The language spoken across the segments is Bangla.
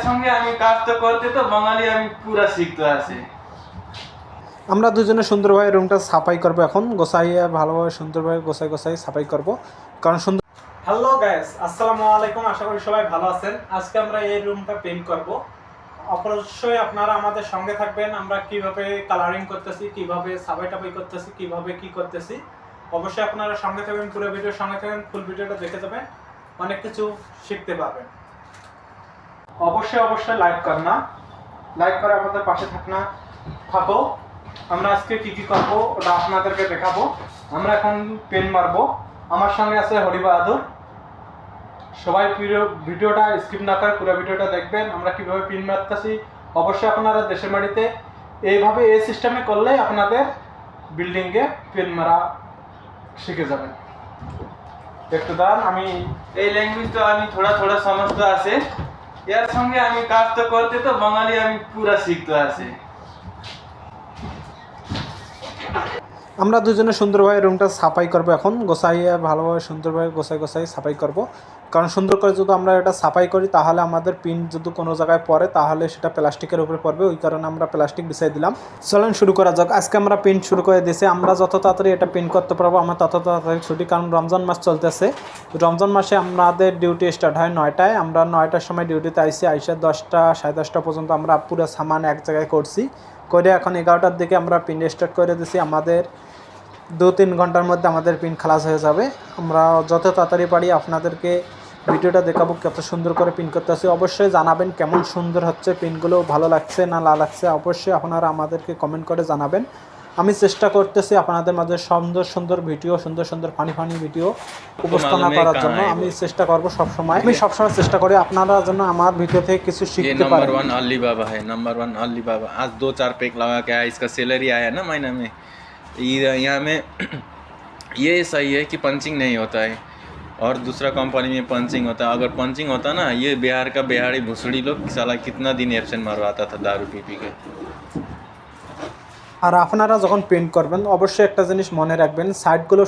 সঙ্গে আমি কাজ তো করতে তো বাঙালি আমি পুরা শিখতে আছি। আমরা দুজনে সুন্দরভাবে রুমটা সাফাই করব, এখন গোছাইয়ে ভালোভাবে সুন্দরভাবে গোছাই সাফাই করব, কারণ সুন্দর। হ্যালো গাইস, আসসালামু আলাইকুম, আশা করি সবাই ভালো আছেন। আজকে আমরা এই রুমটা পেইন্ট করব। অবশ্যই আপনারা আমাদের সঙ্গে থাকবেন। আমরা কিভাবে কালারিং করতেছি, কিভাবে সাফাই টাফাই করতেছি, কিভাবে কি করতেছি, অবশ্যই আপনারা সঙ্গে থাকবেন, পুরো ভিডিওর সঙ্গে থাকবেন, ফুল ভিডিওটা দেখে যাবেন, অনেক কিছু শিখতে পারবেন। অবশ্যই লাইক করনা, লাইক করে আমাদের পাশে থাকো। আমরা আজকে কি কি করবো ওটা আপনাদেরকে দেখাবো। আমরা এখন পেন মারবো। আমার সঙ্গে আছে হরি বাহাদুর। সবাই ভিডিওটা স্কিপ না করে পুরো ভিডিওটা দেখবেন, আমরা কিভাবে পেন মারতেছি। অবশ্যই আপনারা দেশের বাড়িতে এইভাবে এই সিস্টেমে করলে আপনাদের বিল্ডিংয়ে পেন মারা শিখে যাবেন। একটু দাঁড়ান, আমি এই ল্যাঙ্গুয়েজ তো আমি থোড়া থোড়া সমঝতে আছে, এর সঙ্গে আমি কাজ তো করতে তো বাঙালি আমি পুরা শিখতে আছি। আমরা দুজনে সুন্দরভাবে রুমটা সাফাই করব, এখন গোছাইয়ে ভালোভাবে সুন্দরভাবে গোছাই সাফাই করব, কারণ সুন্দর করে যদি আমরা এটা সাফাই করি তাহলে আমাদের পিন যদি কোনো জায়গায় পড়ে তাহলে সেটা প্লাস্টিকের উপরে পড়বে, ওই কারণে আমরা প্লাস্টিক বিছাই দিলাম। চলেন শুরু করা যাক। আজকে আমরা পেন্ট শুরু করে দিয়েছি। আমরা যত তাড়াতাড়ি এটা পেন্ট করতে পারবো আমরা তত তাড়াতাড়ি ছুটি, কারণ রমজান মাস চলতেছে। রমজান মাসে আমাদের ডিউটি স্টার্ট হয় 9টায়। আমরা 9টার সময় ডিউটিতে আইসা 10টা সাড়ে 10টা পর্যন্ত আমরা পুরো সামান এক জায়গায় করছি, করে এখন 11টার দিকে আমরা পেন্ট স্টার্ট করে দিয়েছি। আমাদের 2-3 ঘন্টার মধ্যে আমাদের পিন খালাস হয়ে যাবে। আমরা যত তাড়াতাড়ি পারি আপনাদেরকে ভিডিওটা দেখাবো কত সুন্দর করে পিন করতে আসি। অবশ্যই জানাবেন কেমন সুন্দর হচ্ছে, পিনগুলো ভালো লাগছে না লাগছে, অবশ্যই আপনারা আমাদেরকে কমেন্ট করে জানাবেন। আমি চেষ্টা করতেছি আপনাদের মাঝে সুন্দর ভিডিও, সুন্দর ফানি ভিডিও উপস্থাপনা করার জন্য। আমি চেষ্টা করবো সবসময়, চেষ্টা করি আপনারা যেন আমার ভিডিও থেকে কিছু শিখতে পারেন। नंबर 1 अलीबाबा है, नंबर 1 अलीबाबा। आज 2-4 पैक लगा के आया, इसका सैलरी आया ना महीना में। यहाँ में ये सही है कि पंचिंग नहीं होता है, और दूसरा कंपनी में पंचिंग होता है। अगर पंचिंग होता ना, ये बिहार का बिहारी भुसड़ी लोग साला कितना दिन एब्सेंट मरवाता था दारू पी के। আর আপনারা যখন পেন্ট করবেন অবশ্যই একটা জিনিস মনে রাখবেন, সাইডগুলো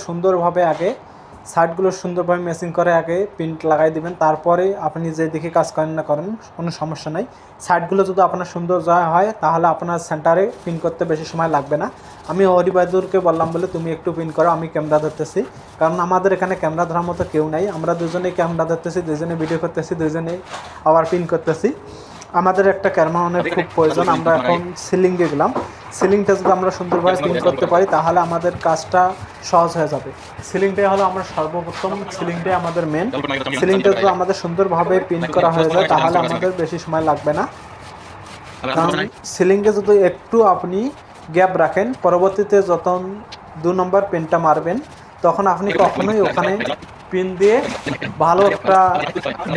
সুন্দরভাবে মেসিং করে আগে পেন্ট লাগাই দিবেন, তারপরে আপনি যে দিকে কাজ করেন না করেন কোনো সমস্যা নাই। সাইডগুলো যদি আপনার সুন্দর হয় তাহলে আপনার সেন্টারে পিন করতে বেশি সময় লাগবে না। আমি হরি বাহাদুরকে বললাম বলে তুমি একটু পিন করো, আমি ক্যামেরা ধরতেছি, কারণ আমাদের এখানে ক্যামেরা ধরার মতো কেউ নাই। আমরা দুজনেই ক্যামেরা ধরতেছি, দুজনে ভিডিও করতেছি, দুজনেই আবার পিন করতেছি। আমাদের একটা ক্যামেরাম্যানের খুব প্রয়োজন। আমরা এখন সিলিংয়ে গেলাম। সিলিংটা যদি আমরা সুন্দরভাবে পিন করতে পারি তাহলে আমাদের কাজটা সহজ হয়ে যাবে। সিলিংটাই হলো আমরা সর্বপ্রথম, সিলিংটাই আমাদের মেন। সিলিংটা যদি আমাদের সুন্দরভাবে পিন করা হয়ে যায় তাহলে আমাদের বেশি সময় লাগবে না, কারণ সিলিংয়ে যদি একটু আপনি গ্যাপ রাখেন, পরবর্তীতে যখন 2 নম্বর পেনটা মারবেন তখন আপনি কখনোই ওখানে পিন দিয়ে ভালো একটা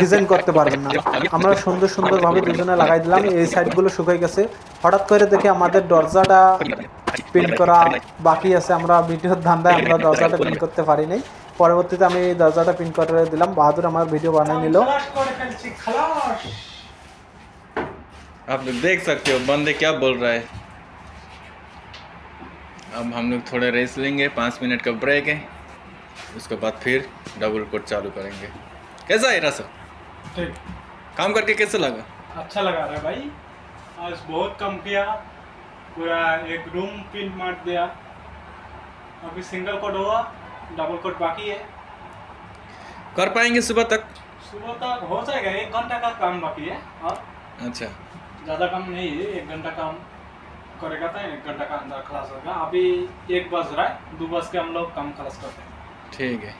ডিজাইন করতে পারবেন না। আমরা সুন্দরভাবে দুজনে লাগাই দিলাম। এই সাইডগুলো শুকিয়ে গেছে। হঠাৎ করে দেখে আমাদের দরজাটা পেন্ট করা বাকি আছে। আমরা ভিডিওর ধান্দায় আমরা দরজাটা পেন্ট করতে পারি নাই। পরবর্তীতে আমি এই দরজাটা পেন্ট করে দিলাম। বাহাদুর আমার ভিডিও বানিয়ে নিল। आप लोग देख सकते हो बंदे क्या बोल रहा है। अब हम लोग थोड़े रेस्ट लेंगे, 5 मिनट का ब्रेक है, उसके बाद फिर डबल कोट चालू करेंगे। कैसा है रसो? ठीक, काम करके कैसा लगा? अच्छा लगा रहा है भाई। आज बहुत कम किया, पूरा एक रूम पिन मार दिया। अभी सिंगल कोट हुआ, डबल कोट बाकी है। कर पाएंगे सुबह तक? सुबह तक हो जाएगा, 1 घंटा का काम बाकी है और अच्छा, ज़्यादा काम नहीं है। 1 घंटा काम करेगा तो 1 घंटा का अंदर खलास होगा। अभी 1 बज रहा है, 2 बज के हम लोग काम खलास करते हैं। ठीक है।